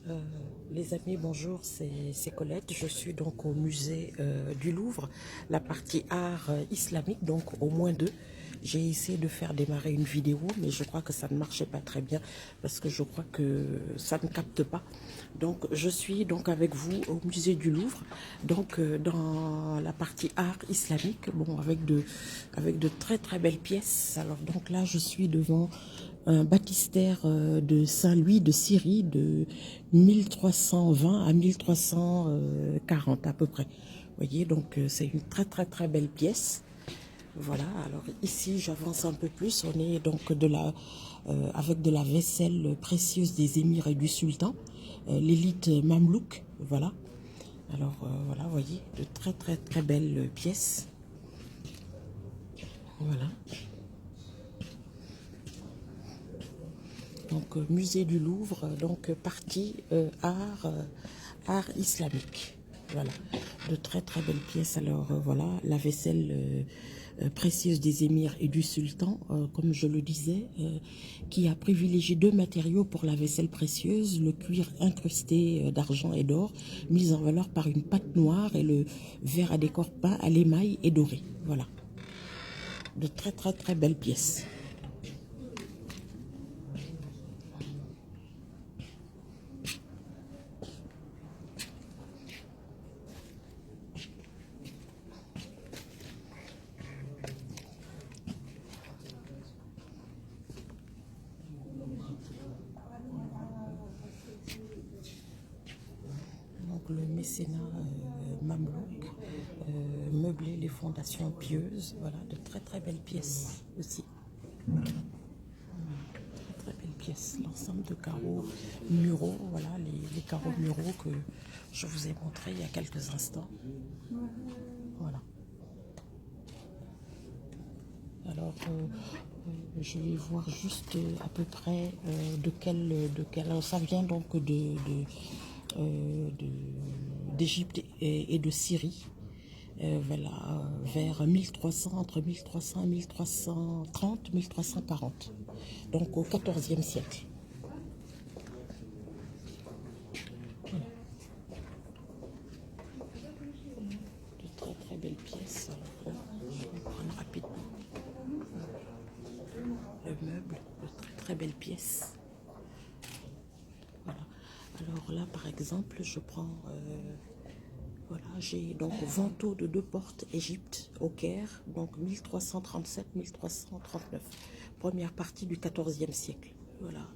Euh, les amis, bonjour, c'est Colette. Je suis donc au musée du Louvre, la partie art islamique, donc au moins deux. J'ai essayé de faire démarrer une vidéo, mais je crois que ça ne marchait pas très bien parce que je crois que ça ne capte pas. Donc je suis donc avec vous au musée du Louvre, donc dans la partie art islamique, bon avec de très très belles pièces. Alors donc là je suis devant un baptistère de Saint-Louis de Syrie de 1320 à 1340 à peu près. Vous voyez, donc c'est une très très très belle pièce. Voilà, alors ici j'avance un peu plus, on est donc avec de la vaisselle précieuse des émirs et du sultan, l'élite mamelouk, voilà. Alors voilà, vous voyez, de très très très belles pièces, voilà. Donc musée du Louvre, donc partie art islamique. Voilà, de très très belles pièces. Alors voilà, la vaisselle précieuse des émirs et du sultan, comme je le disais, qui a privilégié deux matériaux pour la vaisselle précieuse, le cuir incrusté d'argent et d'or, mis en valeur par une pâte noire, et le verre à décor peint à l'émail et doré. Voilà, de très très très belles pièces. Donc le mécénat mamelouk, meubler les fondations pieuses, voilà, de très très belles pièces aussi. Très belles pièces, l'ensemble de carreaux muraux, voilà, les carreaux muraux que je vous ai montré il y a quelques instants. Voilà. Alors, je vais voir juste à peu près alors ça vient donc d'Égypte et de Syrie. Voilà, vers 1300, entre 1300 et 1330, 1340, donc au XIVe siècle. De très très belles pièces. Alors, je vais prendre rapidement le meuble, de très très belles pièces. Voilà. Alors là, par exemple, je prends, voilà, j'ai donc Vantaux de deux portes, Égypte, au Caire, donc 1337-1339, première partie du XIVe siècle. Voilà,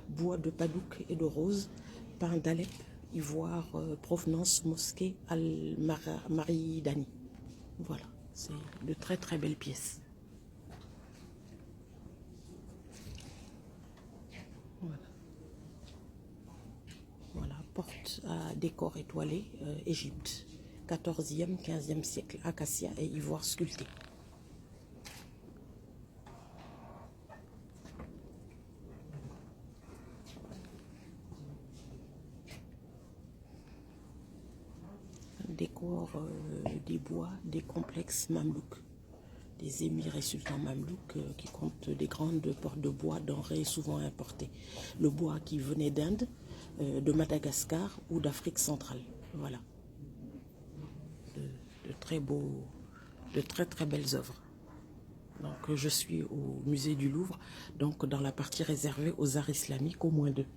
bois de Padouk et de rose, peint d'Alep, ivoire, provenance mosquée al-Maridani. Voilà, c'est de très très belles pièces. Voilà. Voilà, porte à décor étoilé, Égypte, 14e, 15e siècle, acacia et ivoire sculpté. Décor des bois, des complexes mamelouks, des émirs et sultans mamelouks qui comptent des grandes portes de bois denrées souvent importées. Le bois qui venait d'Inde, de Madagascar ou d'Afrique centrale. Voilà, de très beaux, de très très belles œuvres. Donc je suis au musée du Louvre, donc dans la partie réservée aux arts islamiques, au moins deux.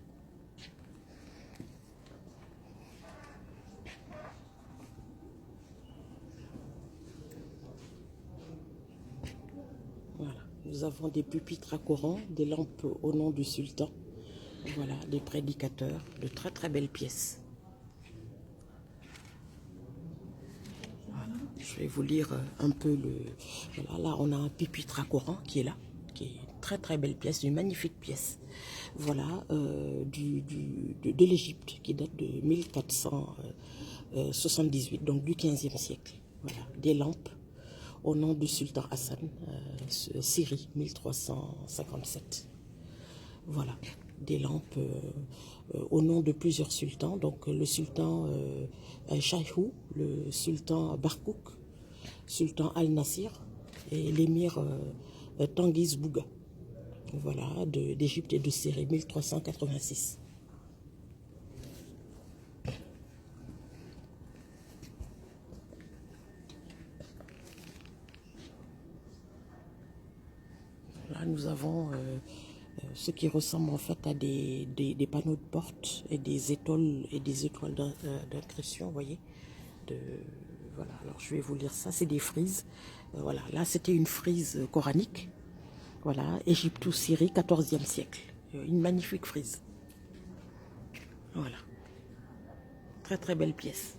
Voilà, nous avons des pupitres à Coran, des lampes au nom du sultan, voilà, des prédicateurs, de très très belles pièces. Voilà, je vais vous lire un peu le... Voilà, là on a un pupitre à Coran qui est là, qui est une très très belle pièce, une magnifique pièce. Voilà, de l'Égypte, qui date de 1478, donc du 15e siècle. Voilà, des lampes au nom du sultan Hassan, Syrie, 1357. Voilà, des lampes au nom de plusieurs sultans. Donc le sultan Shaihou, le sultan Barkouk, sultan Al-Nasir et l'émir Tanguiz Bouga. Voilà, d'Égypte et de Syrie, 1386. nous avons ce qui ressemble en fait à des panneaux de porte et des étoiles d'incrustation, vous voyez. Voilà, alors je vais vous lire ça, c'est des frises. Voilà, là c'était une frise coranique. Voilà, Égypte ou Syrie, 14e siècle. Une magnifique frise. Voilà. Très très belle pièce.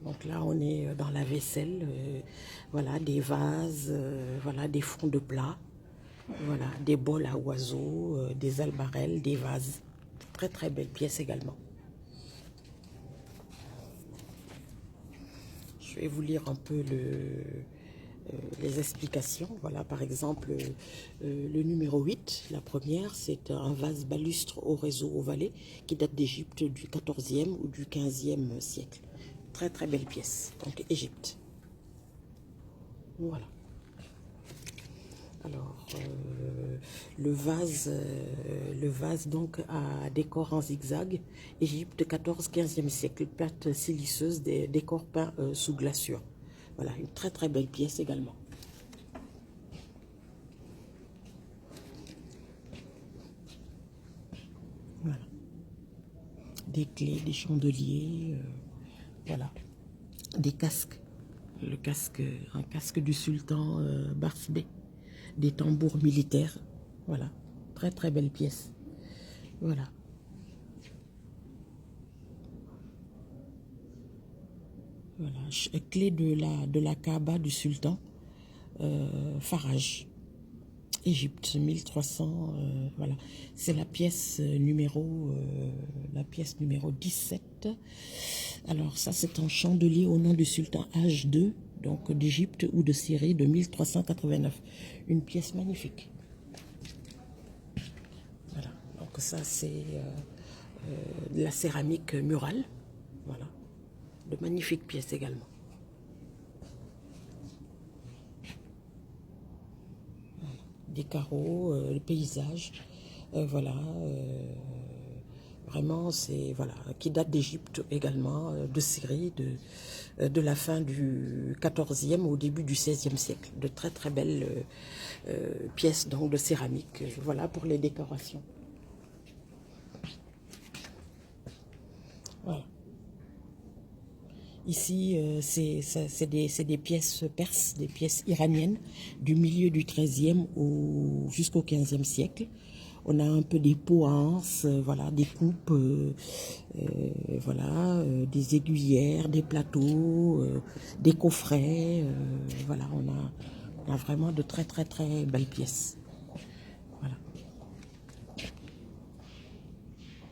Donc là, on est dans la vaisselle, voilà, des vases, voilà, des fonds de plat, voilà, des bols à oiseaux, des albarelles, des vases. Très très belle pièce également. Je vais vous lire un peu les explications. Voilà, par exemple, le numéro 8, la première, c'est un vase balustre au réseau ovale qui date d'Égypte du 14e ou du 15e siècle. Très très belle pièce, donc Égypte. Voilà. Alors, le vase donc à décor en zigzag, Égypte 14-15e siècle, plate siliceuse, des décors peints sous glaçure. Voilà, une très très belle pièce également. Voilà. Des clés, des chandeliers, voilà. Des casques. Un casque du sultan Barsbé. Des tambours militaires. Voilà. Très très belle pièce. Voilà. Voilà. Clé de la Kaaba du sultan Faraj. Égypte, 1300, voilà. C'est la pièce numéro 17. Alors ça, c'est un chandelier au nom du sultan H2, donc d'Égypte ou de Syrie, de 1389. Une pièce magnifique. Voilà, donc ça, c'est de la céramique murale. Voilà, de magnifiques pièces également. Des carreaux, le paysage, voilà, vraiment c'est, voilà, qui date d'Égypte également, de Syrie, de la fin du 14e au début du 16e siècle. De très très belles pièces donc de céramique, voilà pour les décorations. Voilà. Ici, c'est des pièces perses, des pièces iraniennes du milieu du 13e jusqu'au 15e siècle. On a un peu des pots à anse, voilà, des coupes, voilà, des aiguillères, des plateaux, des coffrets. Voilà, on a vraiment de très très très belles pièces.